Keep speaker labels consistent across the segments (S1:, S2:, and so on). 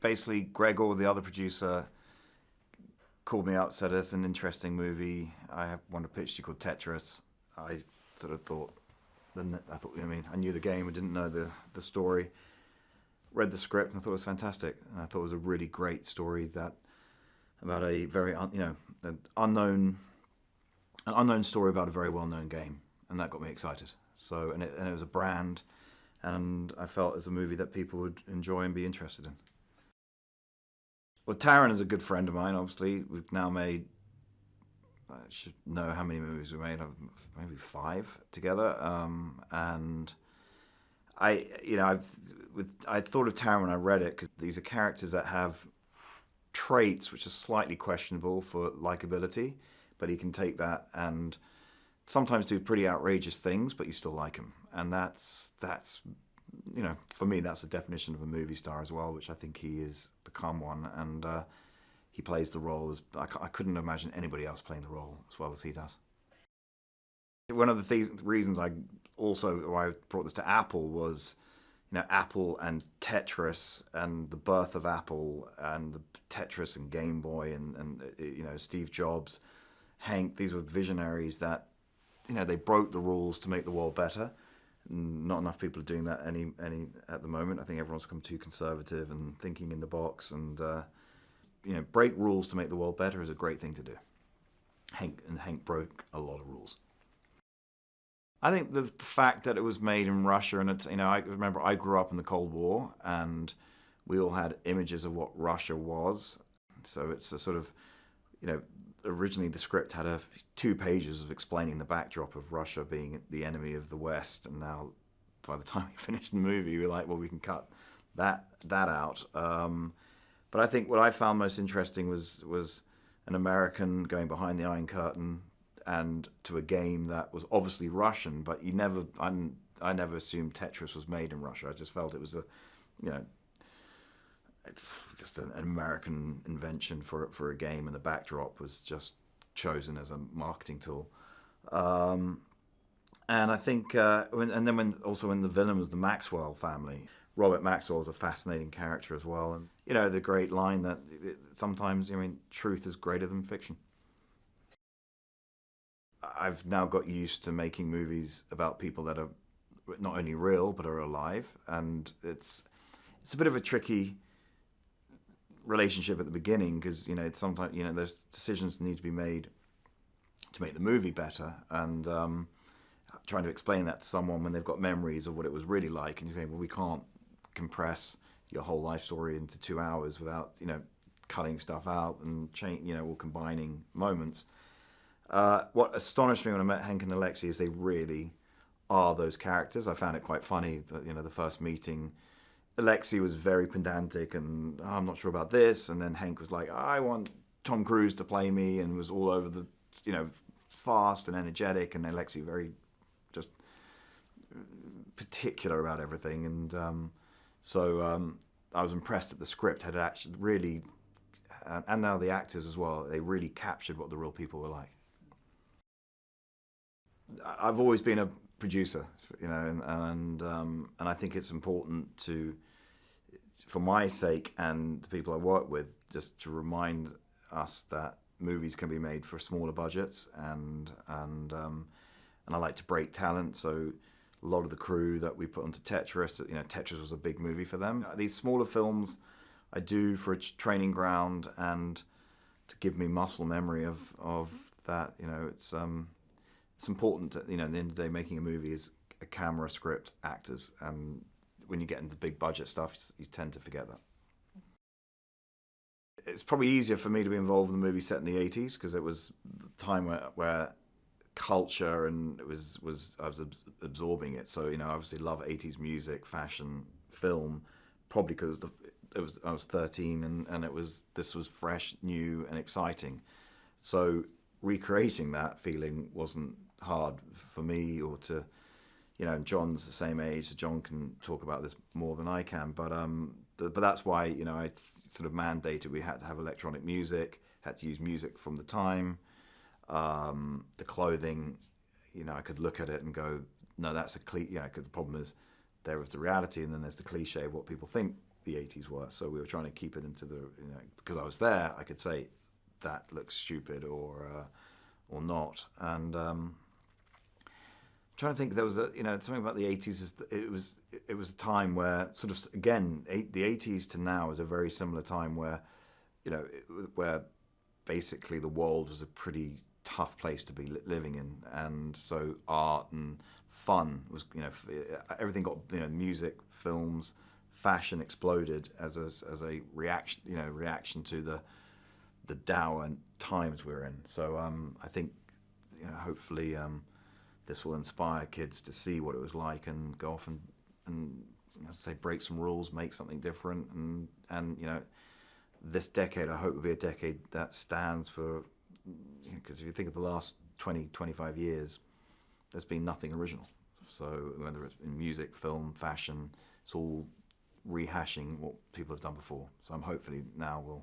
S1: basically Gregor, the other producer, called me up, said it's an interesting movie. I have one to pitch to you called Tetris. I sort of thought, I knew the game, I didn't know the story. Read the script and I thought it was fantastic. And I thought it was a really great story about a very an unknown story about a very well-known game, and that got me excited. So and it was a brand, and I felt it's a movie that people would enjoy and be interested in. Well, Taron is a good friend of mine. Obviously, we've now made, I should know how many movies we made, maybe 5 together, and I thought of Taron when I read it because these are characters that have traits which are slightly questionable for likability, but he can take that and sometimes do pretty outrageous things, but you still like him, and that's for me that's the definition of a movie star as well, which I think he has become one, and he plays the role as I couldn't imagine anybody else playing the role as well as he does. One of the reasons why I brought this to Apple was, Apple and Tetris and the birth of Apple and the Tetris and Game Boy and Steve Jobs, Henk. These were visionaries that, they broke the rules to make the world better. Not enough people are doing that any at the moment. I think everyone's become too conservative and thinking in the box. And break rules to make the world better is a great thing to do. Henk broke a lot of rules. I think the fact that it was made in Russia, and I remember I grew up in the Cold War, and we all had images of what Russia was. So it's a sort of, originally the script had 2 pages of explaining the backdrop of Russia being the enemy of the West, and now by the time we finished the movie, we were like, well, we can cut that out. But I think what I found most interesting was an American going behind the Iron Curtain and to a game that was obviously Russian, but I never assumed Tetris was made in Russia. I just felt it was just an American invention for a game, and the backdrop was just chosen as a marketing tool. And I think, when the villain was the Maxwell family. Robert Maxwell is a fascinating character as well, and the great line that sometimes truth is greater than fiction. I've now got used to making movies about people that are not only real but are alive, and it's a bit of a tricky relationship at the beginning because sometimes there's decisions that need to be made to make the movie better, and trying to explain that to someone when they've got memories of what it was really like, and you're saying, well, we can't compress your whole life story into 2 hours without cutting stuff out and or combining moments. What astonished me when I met Henk and Alexey is they really are those characters. I found it quite funny that the first meeting, Alexey was very pedantic and I'm not sure about this, and then Henk was like, I want Tom Cruise to play me, and was all over the fast and energetic, and Alexey very just particular about everything, and so I was impressed that the script had actually really, and now the actors as well, they really captured what the real people were like. I've always been a producer, and I think it's important to, for my sake and the people I work with, just to remind us that movies can be made for smaller budgets, and I like to break talent. So a lot of the crew that we put onto Tetris, Tetris was a big movie for them. These smaller films I do for a training ground and to give me muscle memory of that. It's important to, at the end of the day, making a movie is a camera, script, actors, and when you get into big budget stuff, you tend to forget that. It's probably easier for me to be involved in the movie set in the 80s because it was the time where culture and I was absorbing it. So I obviously love 80s music, fashion, film, probably because I was 13 and this was fresh, new, and exciting. So recreating that feeling wasn't hard for me, or to, Jon's the same age, so Jon can talk about this more than I can. But that's why I sort of mandated we had to have electronic music, had to use music from the time. The clothing, I could look at it and go, no, that's a cliche. Because the problem is there was the reality, and then there's the cliche of what people think the 80s were. So we were trying to keep it into the, because I was there, I could say that looks stupid or not. And trying to think, there was something about the 80s. It was a time where sort of, again, the 80s to now is a very similar time where, where basically the world was a pretty tough place to be living in, and so art and fun was, everything got, music, films, fashion exploded as a reaction to the dour times we're in. So I think, hopefully this will inspire kids to see what it was like and go off and as I say, break some rules, make something different, and this decade I hope will be a decade that stands for, because if you think of the last 20, 25 years, there's been nothing original. So whether it's in music, film, fashion, it's all rehashing what people have done before. So I'm hopefully now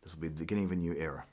S1: this will be the beginning of a new era.